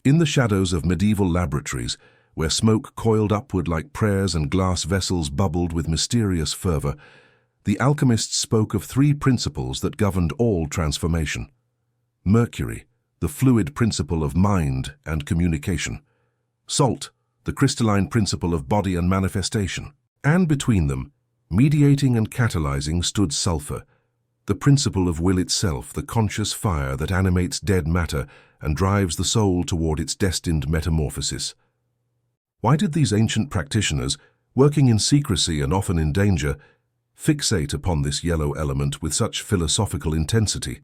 In the shadows of medieval laboratories, where smoke coiled upward like prayers and glass vessels bubbled with mysterious fervor, the alchemists spoke of three principles that governed all transformation. Mercury, the fluid principle of mind and communication. Salt, the crystalline principle of body and manifestation. And between them, mediating and catalyzing, stood Sulphur, the principle of will itself, the conscious fire that animates dead matter and drives the soul toward its destined metamorphosis. Why did these ancient practitioners, working in secrecy and often in danger, fixate upon this yellow element with such philosophical intensity?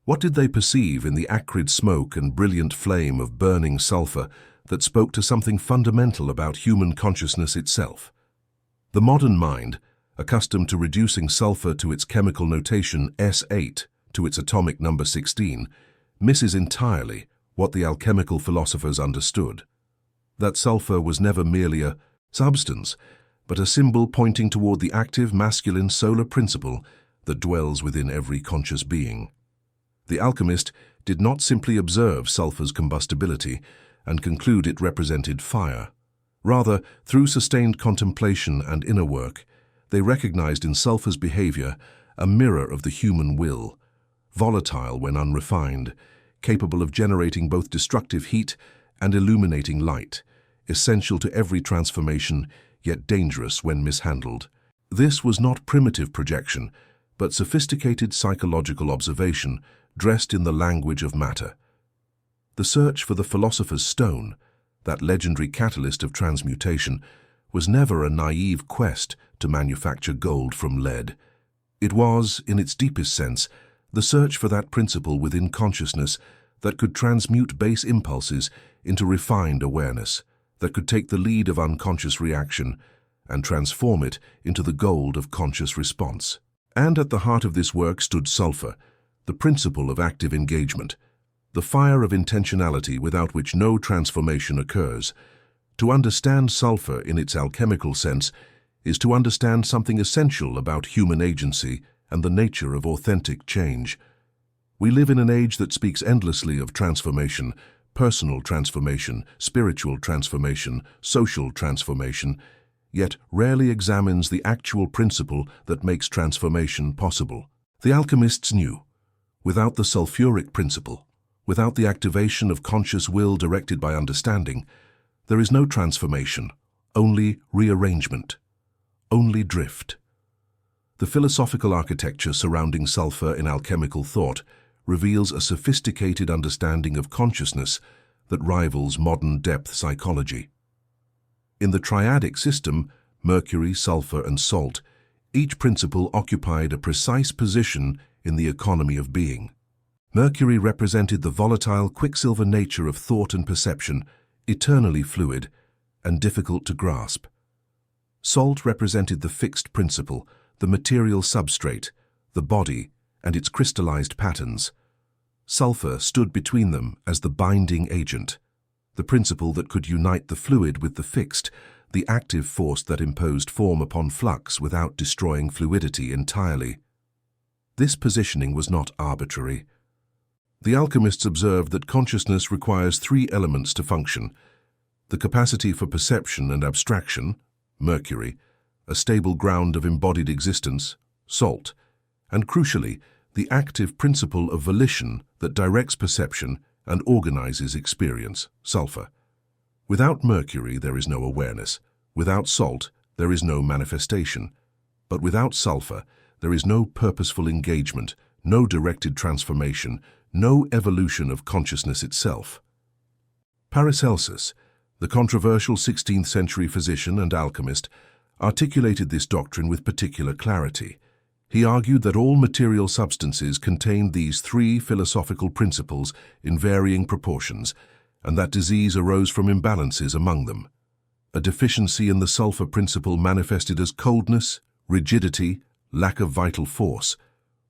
What did they perceive in the acrid smoke and brilliant flame of burning sulfur that spoke to something fundamental about human consciousness itself? The modern mind, accustomed to reducing sulfur to its chemical notation S8 to its atomic number 16, misses entirely what the alchemical philosophers understood. That sulfur was never merely a substance, but a symbol pointing toward the active masculine solar principle that dwells within every conscious being. The alchemist did not simply observe sulfur's combustibility and conclude it represented fire. Rather, through sustained contemplation and inner work, they recognized in sulfur's behavior a mirror of the human will, volatile when unrefined, capable of generating both destructive heat and illuminating light, essential to every transformation, yet dangerous when mishandled. This was not primitive projection, but sophisticated psychological observation dressed in the language of matter. The search for the philosopher's stone, that legendary catalyst of transmutation, was never a naive quest to manufacture gold from lead. It was, in its deepest sense, the search for that principle within consciousness that could transmute base impulses into refined awareness, that could take the lead of unconscious reaction and transform it into the gold of conscious response. And at the heart of this work stood Sulphur, the principle of active engagement, the fire of intentionality without which no transformation occurs. To understand sulfur in its alchemical sense is to understand something essential about human agency and the nature of authentic change. We live in an age that speaks endlessly of transformation, personal transformation, spiritual transformation, social transformation, yet rarely examines the actual principle that makes transformation possible. The alchemists knew, without the sulfuric principle, without the activation of conscious will directed by understanding, there is no transformation, only rearrangement, only drift. The philosophical architecture surrounding sulfur in alchemical thought reveals a sophisticated understanding of consciousness that rivals modern depth psychology. In the Triadic system, Mercury, sulfur, and salt, each principle occupied a precise position in the economy of being. Mercury represented the volatile, quicksilver nature of thought and perception, eternally fluid and difficult to grasp. Salt represented the fixed principle, the material substrate, the body, and its crystallized patterns. Sulfur stood between them as the binding agent, the principle that could unite the fluid with the fixed, the active force that imposed form upon flux without destroying fluidity entirely. This positioning was not arbitrary. The alchemists observed that consciousness requires three elements to function: the capacity for perception and abstraction, Mercury, a stable ground of embodied existence, Salt, and crucially, the active principle of volition that directs perception and organizes experience, Sulphur. Without Mercury, there is no awareness. Without Salt, there is no manifestation. But without Sulphur, there is no purposeful engagement, no directed transformation, no evolution of consciousness itself. Paracelsus, the controversial 16th century physician and alchemist, articulated this doctrine with particular clarity. He argued that all material substances contained these three philosophical principles in varying proportions, and that disease arose from imbalances among them. A deficiency in the sulfur principle manifested as coldness, rigidity, lack of vital force,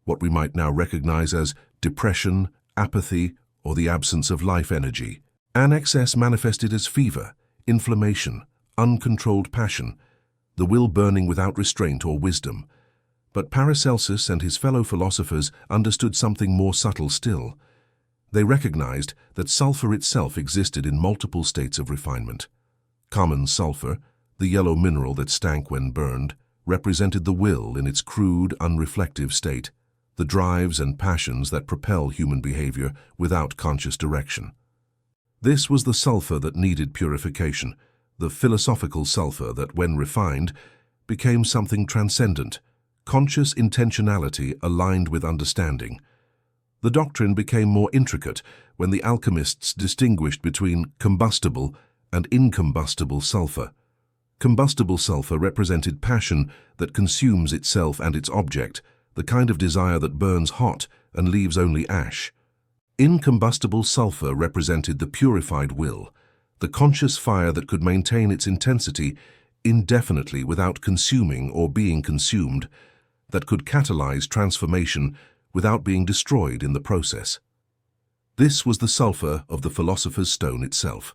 what we might now recognize as depression, apathy, or the absence of life energy. An excess manifested as fever, inflammation, uncontrolled passion, the will burning without restraint or wisdom. But Paracelsus and his fellow philosophers understood something more subtle still. They recognized that sulfur itself existed in multiple states of refinement. Common sulfur, the yellow mineral that stank when burned, represented the will in its crude, unreflective state, the drives and passions that propel human behavior without conscious direction. This was the sulfur that needed purification, the philosophical sulfur that, when refined, became something transcendent, conscious intentionality aligned with understanding. The doctrine became more intricate when the alchemists distinguished between combustible and incombustible sulfur. Combustible sulfur represented passion that consumes itself and its object, the kind of desire that burns hot and leaves only ash. Incombustible sulfur represented the purified will, the conscious fire that could maintain its intensity indefinitely without consuming or being consumed, that could catalyze transformation without being destroyed in the process. This was the sulfur of the philosopher's stone itself.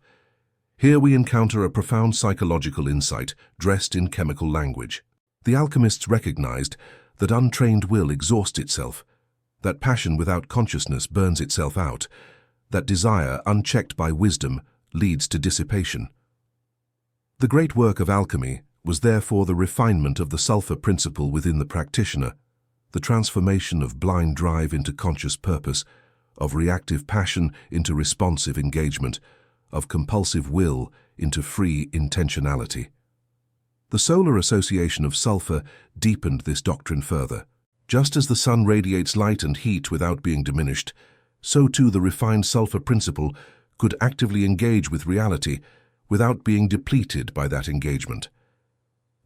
Here we encounter a profound psychological insight dressed in chemical language. The alchemists recognized that untrained will exhausts itself, that passion without consciousness burns itself out, that desire unchecked by wisdom leads to dissipation. The great work of alchemy was therefore the refinement of the sulfur principle within the practitioner, the transformation of blind drive into conscious purpose, of reactive passion into responsive engagement, of compulsive will into free intentionality. The solar association of sulfur deepened this doctrine further. Just as the sun radiates light and heat without being diminished, so too the refined sulfur principle could actively engage with reality without being depleted by that engagement.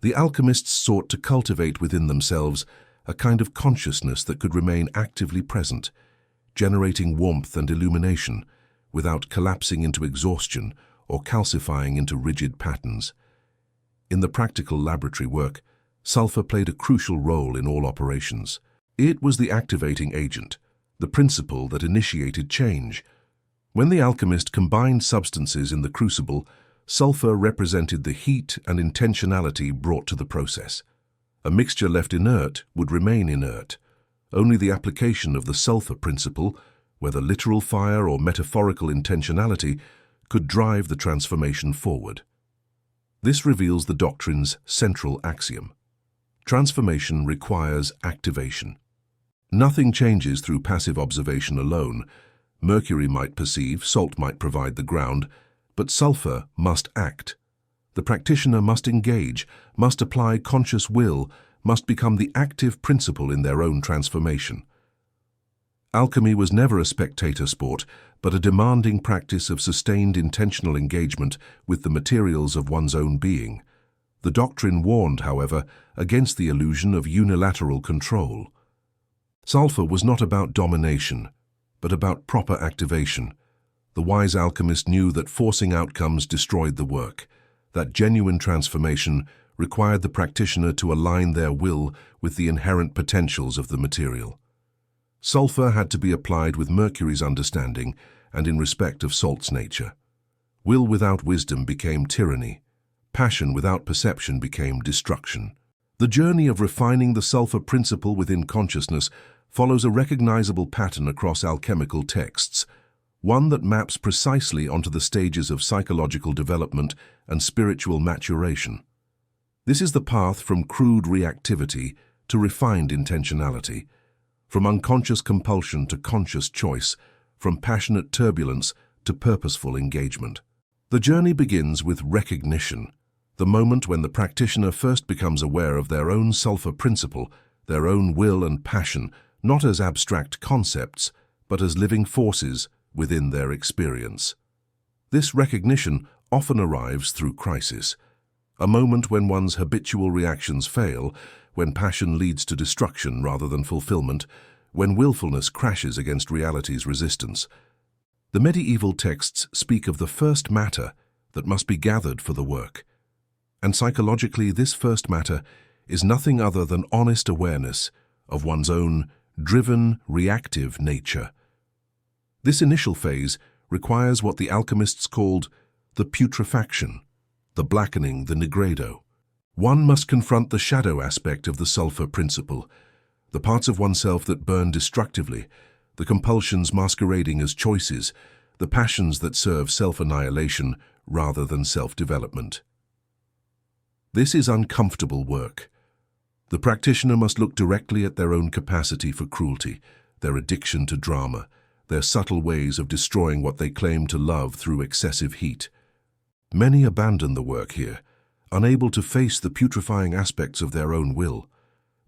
The alchemists sought to cultivate within themselves a kind of consciousness that could remain actively present, generating warmth and illumination without collapsing into exhaustion or calcifying into rigid patterns. In the practical laboratory work, sulfur played a crucial role in all operations. It was the activating agent, the principle that initiated change. When the alchemist combined substances in the crucible, sulfur represented the heat and intentionality brought to the process. A mixture left inert would remain inert. Only the application of the sulfur principle, whether literal fire or metaphorical intentionality, could drive the transformation forward. This reveals the doctrine's central axiom. Transformation requires activation. Nothing changes through passive observation alone. Mercury might perceive, salt might provide the ground, but sulfur must act. The practitioner must engage, must apply conscious will, must become the active principle in their own transformation. Alchemy was never a spectator sport, but a demanding practice of sustained intentional engagement with the materials of one's own being. The doctrine warned, however, against the illusion of unilateral control. Sulfur was not about domination, but about proper activation. The wise alchemist knew that forcing outcomes destroyed the work, that genuine transformation required the practitioner to align their will with the inherent potentials of the material. Sulfur had to be applied with Mercury's understanding and in respect of salt's nature. Will without wisdom became tyranny. Passion without perception became destruction. The journey of refining the sulfur principle within consciousness follows a recognizable pattern across alchemical texts, one that maps precisely onto the stages of psychological development and spiritual maturation. This is the path from crude reactivity to refined intentionality, from unconscious compulsion to conscious choice, from passionate turbulence to purposeful engagement. The journey begins with recognition, the moment when the practitioner first becomes aware of their own sulfur principle, their own will and passion, not as abstract concepts, but as living forces within their experience. This recognition often arrives through crisis, a moment when one's habitual reactions fail, when passion leads to destruction rather than fulfillment, when willfulness crashes against reality's resistance. The medieval texts speak of the first matter that must be gathered for the work. And psychologically, this first matter is nothing other than honest awareness of one's own driven, reactive nature. This initial phase requires what the alchemists called the putrefaction, the blackening, the nigredo. One must confront the shadow aspect of the sulfur principle, the parts of oneself that burn destructively, the compulsions masquerading as choices, the passions that serve self-annihilation rather than self-development. This is uncomfortable work. The practitioner must look directly at their own capacity for cruelty, their addiction to drama, their subtle ways of destroying what they claim to love through excessive heat. Many abandon the work here, unable to face the putrefying aspects of their own will.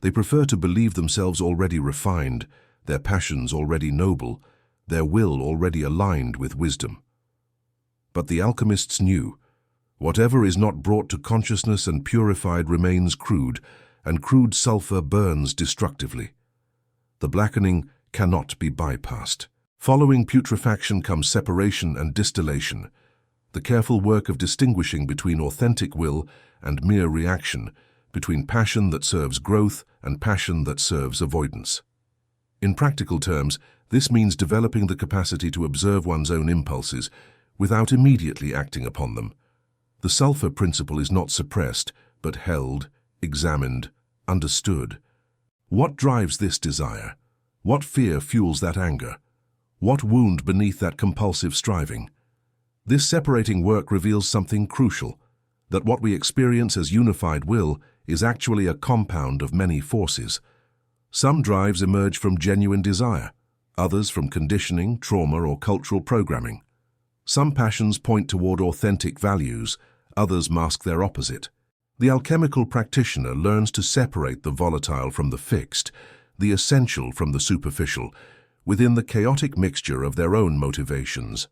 They prefer to believe themselves already refined, their passions already noble, their will already aligned with wisdom. But the alchemists knew, whatever is not brought to consciousness and purified remains crude, and crude sulfur burns destructively. The blackening cannot be bypassed. Following putrefaction comes separation and distillation, the careful work of distinguishing between authentic will and mere reaction, between passion that serves growth and passion that serves avoidance. In practical terms, this means developing the capacity to observe one's own impulses without immediately acting upon them. The sulfur principle is not suppressed, but held, examined, understood. What drives this desire? What fear fuels that anger? What wound beneath that compulsive striving? This separating work reveals something crucial, that what we experience as unified will is actually a compound of many forces. Some drives emerge from genuine desire, others from conditioning, trauma, or cultural programming. Some passions point toward authentic values, others mask their opposite. The alchemical practitioner learns to separate the volatile from the fixed, the essential from the superficial, within the chaotic mixture of their own motivations.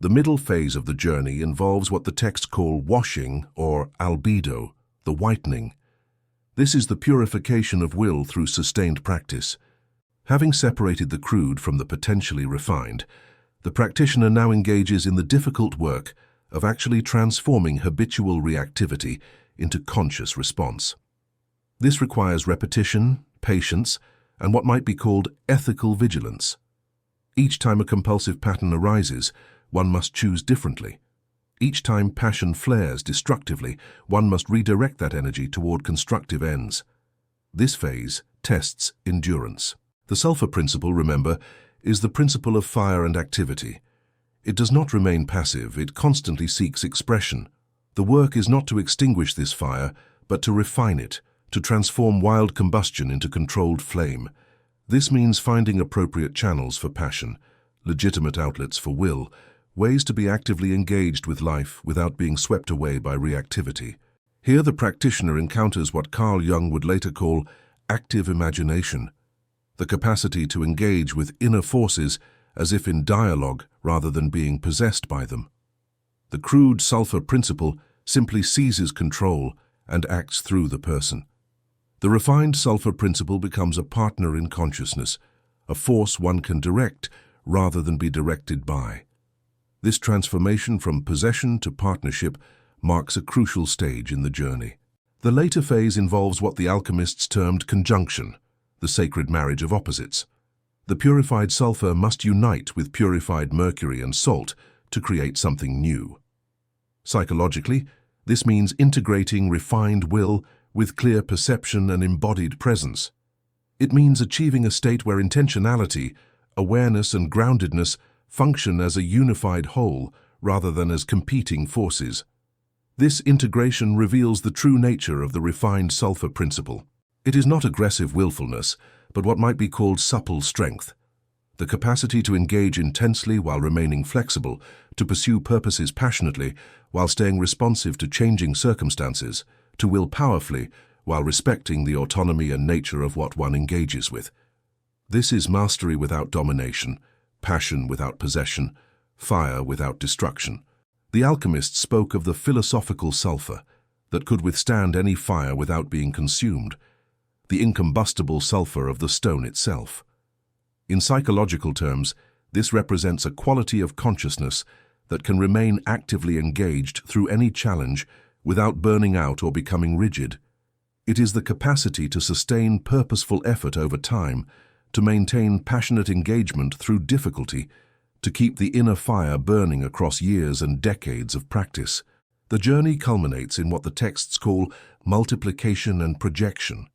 The middle phase of the journey involves what the texts call washing or albedo, the whitening. This is the purification of will through sustained practice. Having separated the crude from the potentially refined, the practitioner now engages in the difficult work of actually transforming habitual reactivity into conscious response. This requires repetition, patience, and what might be called ethical vigilance. Each time a compulsive pattern arises, one must choose differently. Each time passion flares destructively, one must redirect that energy toward constructive ends. This phase tests endurance. The sulfur principle, remember, is the principle of fire and activity. It does not remain passive, it constantly seeks expression. The work is not to extinguish this fire, but to refine it, to transform wild combustion into controlled flame. This means finding appropriate channels for passion, legitimate outlets for will, ways to be actively engaged with life without being swept away by reactivity. Here the practitioner encounters what Carl Jung would later call active imagination, the capacity to engage with inner forces as if in dialogue rather than being possessed by them. The crude sulfur principle simply seizes control and acts through the person. The refined sulfur principle becomes a partner in consciousness, a force one can direct rather than be directed by. This transformation from possession to partnership marks a crucial stage in the journey. The later phase involves what the alchemists termed conjunction, the sacred marriage of opposites. The purified sulfur must unite with purified mercury and salt to create something new. Psychologically, this means integrating refined will with clear perception and embodied presence. It means achieving a state where intentionality, awareness, and groundedness function as a unified whole rather than as competing forces. This integration reveals the true nature of the refined sulfur principle. It is not aggressive willfulness, but what might be called supple strength. The capacity to engage intensely while remaining flexible, to pursue purposes passionately while staying responsive to changing circumstances, to will powerfully while respecting the autonomy and nature of what one engages with. This is mastery without domination, passion without possession, fire without destruction. The alchemists spoke of the philosophical sulfur that could withstand any fire without being consumed, the incombustible sulfur of the stone itself. In psychological terms, this represents a quality of consciousness that can remain actively engaged through any challenge without burning out or becoming rigid. It is the capacity to sustain purposeful effort over time, to maintain passionate engagement through difficulty, to keep the inner fire burning across years and decades of practice. The journey culminates in what the texts call multiplication and projection,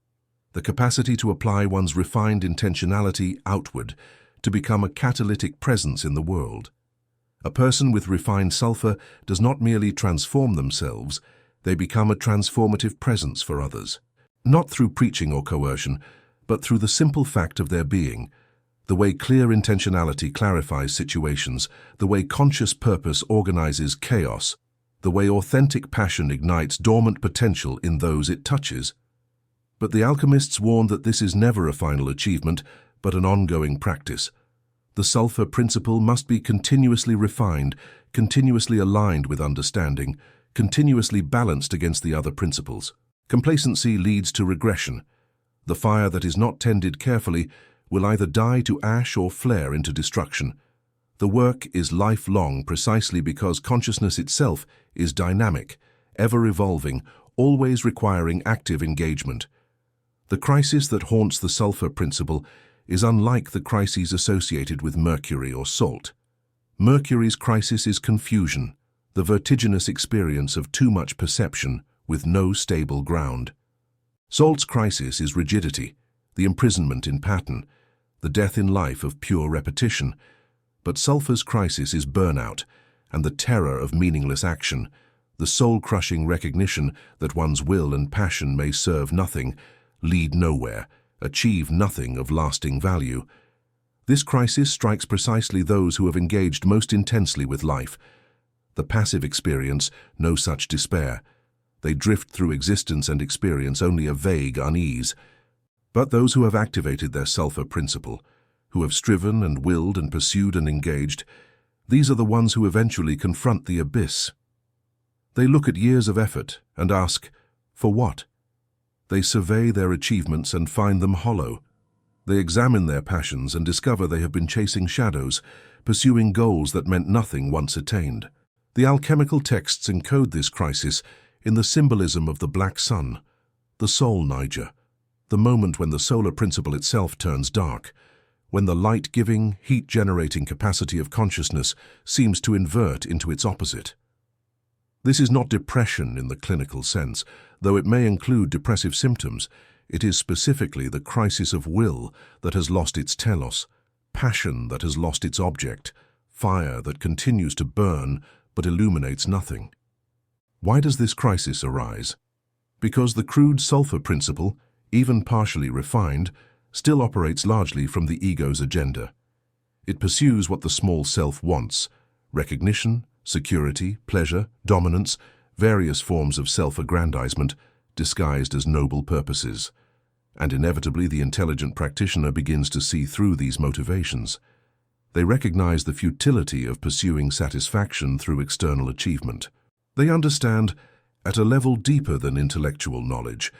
the capacity to apply one's refined intentionality outward, to become a catalytic presence in the world. A person with refined sulfur does not merely transform themselves, they become a transformative presence for others. Not through preaching or coercion, but through the simple fact of their being, the way clear intentionality clarifies situations, the way conscious purpose organizes chaos, the way authentic passion ignites dormant potential in those it touches. But the alchemists warn that this is never a final achievement, but an ongoing practice. The sulfur principle must be continuously refined, continuously aligned with understanding, continuously balanced against the other principles. Complacency leads to regression. The fire that is not tended carefully will either die to ash or flare into destruction. The work is lifelong precisely because consciousness itself is dynamic, ever-evolving, always requiring active engagement. The crisis that haunts the sulfur principle is unlike the crises associated with mercury or salt. Mercury's crisis is confusion, the vertiginous experience of too much perception with no stable ground. Salt's crisis is rigidity, the imprisonment in pattern, the death in life of pure repetition. But sulfur's crisis is burnout and the terror of meaningless action, the soul-crushing recognition that one's will and passion may serve nothing, lead nowhere, achieve nothing of lasting value. This crisis strikes precisely those who have engaged most intensely with life. The passive experience no such despair. They drift through existence and experience only a vague unease. But those who have activated their sulfur principle, who have striven and willed and pursued and engaged, these are the ones who eventually confront the abyss. They look at years of effort and ask, for what? They survey their achievements and find them hollow. They examine their passions and discover they have been chasing shadows, pursuing goals that meant nothing once attained. The alchemical texts encode this crisis in the symbolism of the black sun, the soul Niger, the moment when the solar principle itself turns dark, when the light-giving, heat-generating capacity of consciousness seems to invert into its opposite. This is not depression in the clinical sense, though it may include depressive symptoms. It is specifically the crisis of will that has lost its telos, passion that has lost its object, fire that continues to burn but illuminates nothing. Why does this crisis arise? Because the crude sulfur principle, even partially refined, still operates largely from the ego's agenda. It pursues what the small self wants: recognition, security, pleasure, dominance, various forms of self-aggrandizement disguised as noble purposes. And inevitably the intelligent practitioner begins to see through these motivations. They recognize the futility of pursuing satisfaction through external achievement. They understand, at a level deeper than intellectual knowledge,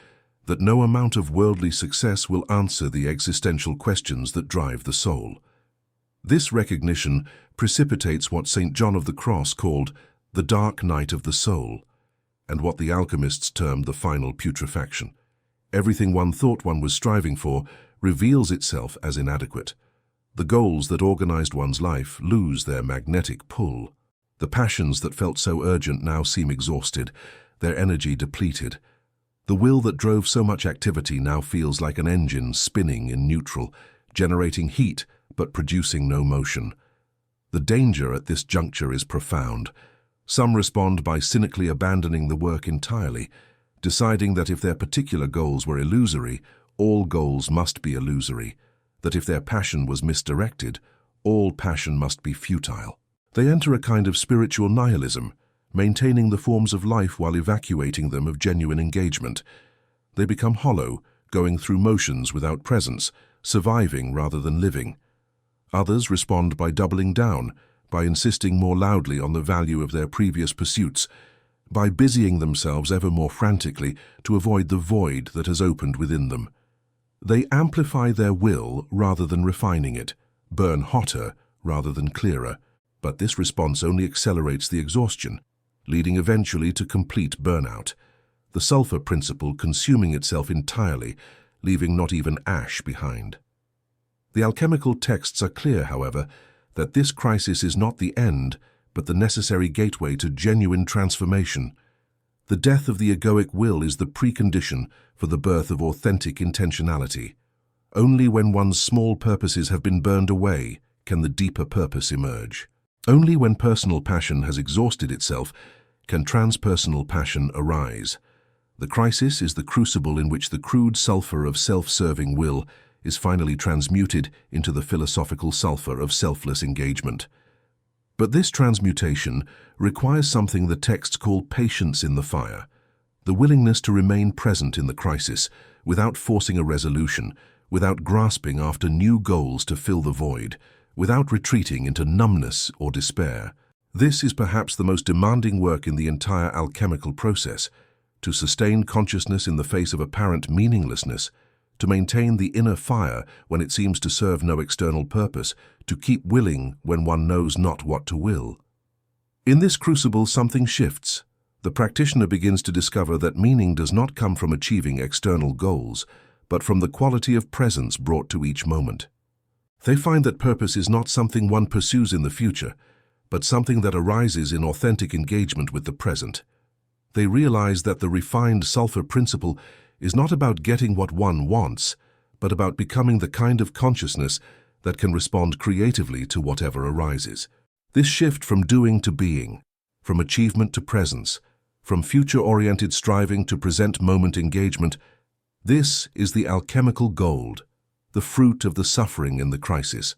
that no amount of worldly success will answer the existential questions that drive the soul. This recognition precipitates what St. John of the Cross called the dark night of the soul, and what the alchemists termed the final putrefaction. Everything one thought one was striving for reveals itself as inadequate. The goals that organized one's life lose their magnetic pull. The passions that felt so urgent now seem exhausted, their energy depleted. The will that drove so much activity now feels like an engine spinning in neutral, generating heat but producing no motion. The danger at this juncture is profound. Some respond by cynically abandoning the work entirely, deciding that if their particular goals were illusory, all goals must be illusory, that if their passion was misdirected, all passion must be futile. They enter a kind of spiritual nihilism, maintaining the forms of life while evacuating them of genuine engagement. They become hollow, going through motions without presence, surviving rather than living. Others respond by doubling down, by insisting more loudly on the value of their previous pursuits, by busying themselves ever more frantically to avoid the void that has opened within them. They amplify their will rather than refining it, burn hotter rather than clearer, but this response only accelerates the exhaustion, leading eventually to complete burnout, the sulfur principle consuming itself entirely, leaving not even ash behind. The alchemical texts are clear, however, that this crisis is not the end, but the necessary gateway to genuine transformation. The death of the egoic will is the precondition for the birth of authentic intentionality. Only when one's small purposes have been burned away can the deeper purpose emerge. Only when personal passion has exhausted itself can transpersonal passion arise. The crisis is the crucible in which the crude sulfur of self-serving will is finally transmuted into the philosophical sulfur of selfless engagement. But this transmutation requires something the texts call patience in the fire, the willingness to remain present in the crisis without forcing a resolution, without grasping after new goals to fill the void, without retreating into numbness or despair. This is perhaps the most demanding work in the entire alchemical process, to sustain consciousness in the face of apparent meaninglessness, to maintain the inner fire when it seems to serve no external purpose, to keep willing when one knows not what to will. In this crucible, something shifts. The practitioner begins to discover that meaning does not come from achieving external goals, but from the quality of presence brought to each moment. They find that purpose is not something one pursues in the future, but something that arises in authentic engagement with the present. They realize that the refined sulfur principle is not about getting what one wants, but about becoming the kind of consciousness that can respond creatively to whatever arises. This shift from doing to being, from achievement to presence, from future-oriented striving to present-moment engagement, this is the alchemical gold, the fruit of the suffering in the crisis.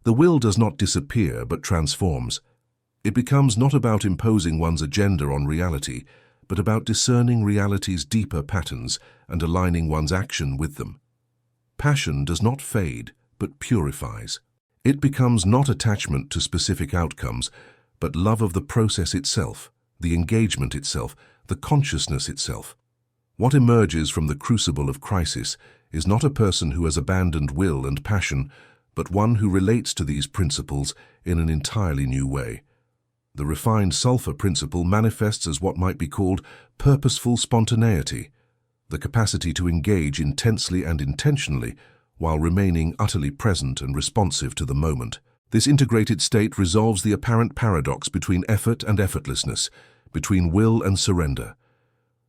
The will does not disappear but transforms. It becomes not about imposing one's agenda on reality, but about discerning reality's deeper patterns and aligning one's action with them. Passion does not fade, but purifies. It becomes not attachment to specific outcomes, but love of the process itself, the engagement itself, the consciousness itself. What emerges from the crucible of crisis is not a person who has abandoned will and passion, but one who relates to these principles in an entirely new way. The refined sulfur principle manifests as what might be called purposeful spontaneity, the capacity to engage intensely and intentionally while remaining utterly present and responsive to the moment. This integrated state resolves the apparent paradox between effort and effortlessness, between will and surrender.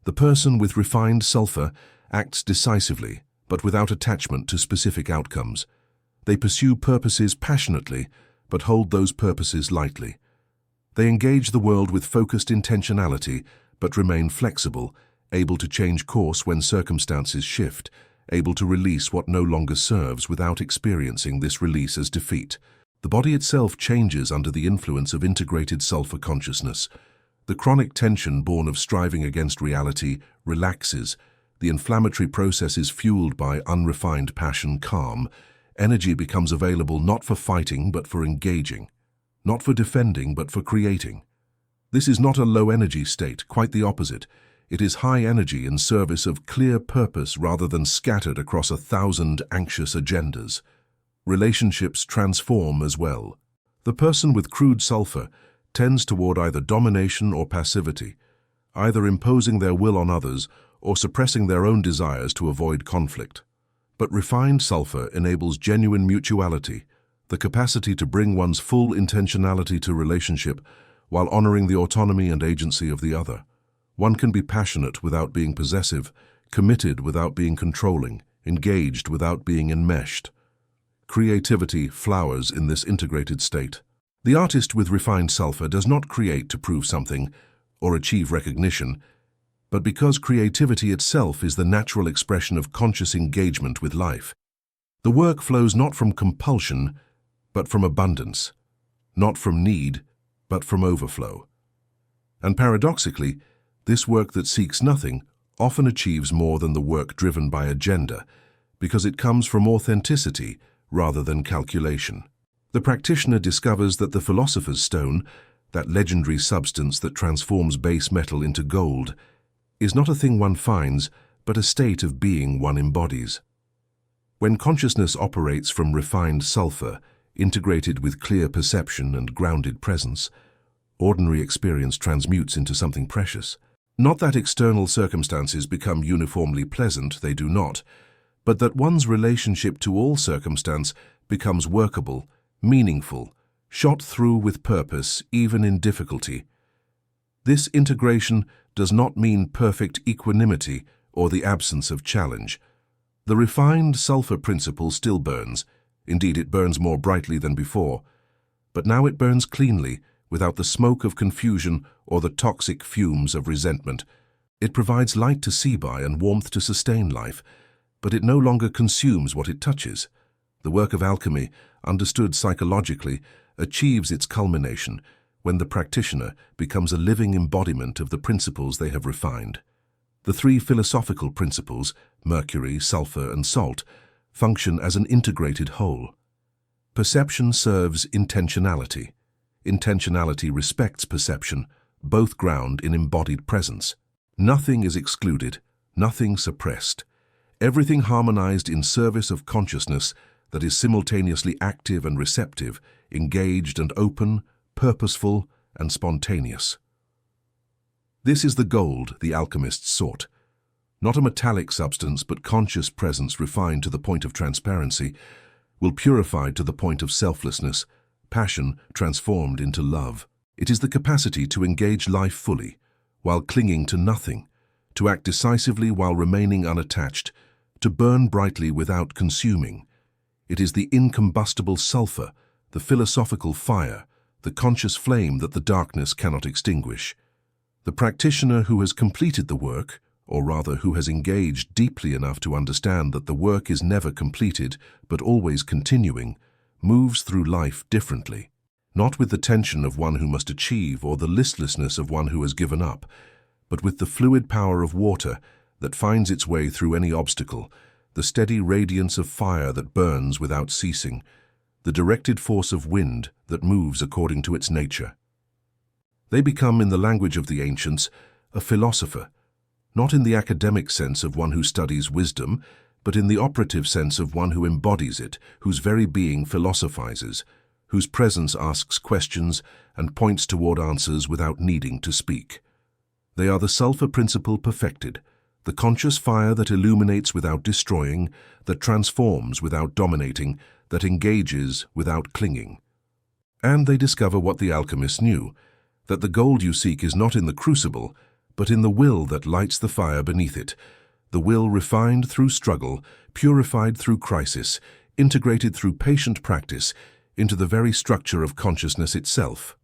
The person with refined sulfur acts decisively, but without attachment to specific outcomes. They pursue purposes passionately, but hold those purposes lightly. They engage the world with focused intentionality, but remain flexible, able to change course when circumstances shift, able to release what no longer serves without experiencing this release as defeat. The body itself changes under the influence of integrated sulfur consciousness. The chronic tension born of striving against reality relaxes. The inflammatory processes fueled by unrefined passion calm. Energy becomes available not for fighting but for engaging, not for defending but for creating. This is not a low-energy state, quite the opposite. It is high energy in service of clear purpose rather than scattered across 1,000 anxious agendas. Relationships transform as well. The person with crude sulfur tends toward either domination or passivity, either imposing their will on others or suppressing their own desires to avoid conflict. But refined sulfur enables genuine mutuality, the capacity to bring one's full intentionality to relationship while honoring the autonomy and agency of the other. One can be passionate without being possessive, committed without being controlling, engaged without being enmeshed. Creativity flowers in this integrated state. The artist with refined sulfur does not create to prove something or achieve recognition, but because creativity itself is the natural expression of conscious engagement with life. The work flows not from compulsion, but from abundance, not from need, but from overflow. And paradoxically, this work that seeks nothing often achieves more than the work driven by agenda, because it comes from authenticity rather than calculation. The practitioner discovers that the philosopher's stone, that legendary substance that transforms base metal into gold, is not a thing one finds, but a state of being one embodies. When consciousness operates from refined sulfur, integrated with clear perception and grounded presence, ordinary experience transmutes into something precious. Not that external circumstances become uniformly pleasant, they do not, but that one's relationship to all circumstance becomes workable, meaningful, shot through with purpose even in difficulty. This integration does not mean perfect equanimity or the absence of challenge, The refined sulfur principle still burns. Indeed, it burns more brightly than before. But now it burns cleanly, without the smoke of confusion or the toxic fumes of resentment. It provides light to see by and warmth to sustain life, but it no longer consumes what it touches. The work of alchemy, understood psychologically, achieves its culmination when the practitioner becomes a living embodiment of the principles they have refined. The three philosophical principles, Mercury, Sulphur, and Salt, function as an integrated whole. Perception serves intentionality. Intentionality respects perception, both ground in embodied presence. Nothing is excluded, nothing suppressed. Everything harmonized in service of consciousness that is simultaneously active and receptive, engaged and open, purposeful and spontaneous. This is the gold the alchemists sought. Not a metallic substance, but conscious presence refined to the point of transparency, will purified to the point of selflessness, passion transformed into love. It is the capacity to engage life fully, while clinging to nothing, to act decisively while remaining unattached, to burn brightly without consuming. It is the incombustible sulphur, the philosophical fire, the conscious flame that the darkness cannot extinguish. The practitioner who has completed the work, or rather who has engaged deeply enough to understand that the work is never completed but always continuing, moves through life differently, not with the tension of one who must achieve or the listlessness of one who has given up, but with the fluid power of water that finds its way through any obstacle, the steady radiance of fire that burns without ceasing, the directed force of wind that moves according to its nature. They become, in the language of the ancients, a philosopher, not in the academic sense of one who studies wisdom, but in the operative sense of one who embodies it, whose very being philosophizes, whose presence asks questions and points toward answers without needing to speak. They are the sulphur principle perfected, the conscious fire that illuminates without destroying, that transforms without dominating, that engages without clinging. And they discover what the alchemists knew, that the gold you seek is not in the crucible, but in the will that lights the fire beneath it, the will refined through struggle, purified through crisis, integrated through patient practice into the very structure of consciousness itself.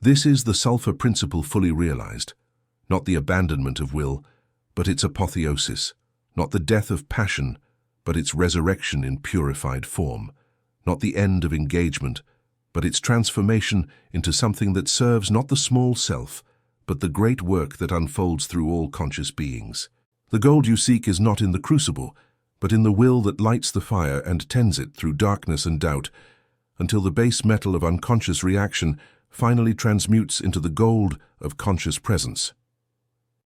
This is the sulphur principle fully realized, not the abandonment of will, but its apotheosis, not the death of passion, but its resurrection in purified form, not the end of engagement, but its transformation into something that serves not the small self, but the great work that unfolds through all conscious beings. The gold you seek is not in the crucible, but in the will that lights the fire and tends it through darkness and doubt, until the base metal of unconscious reaction finally transmutes into the gold of conscious presence.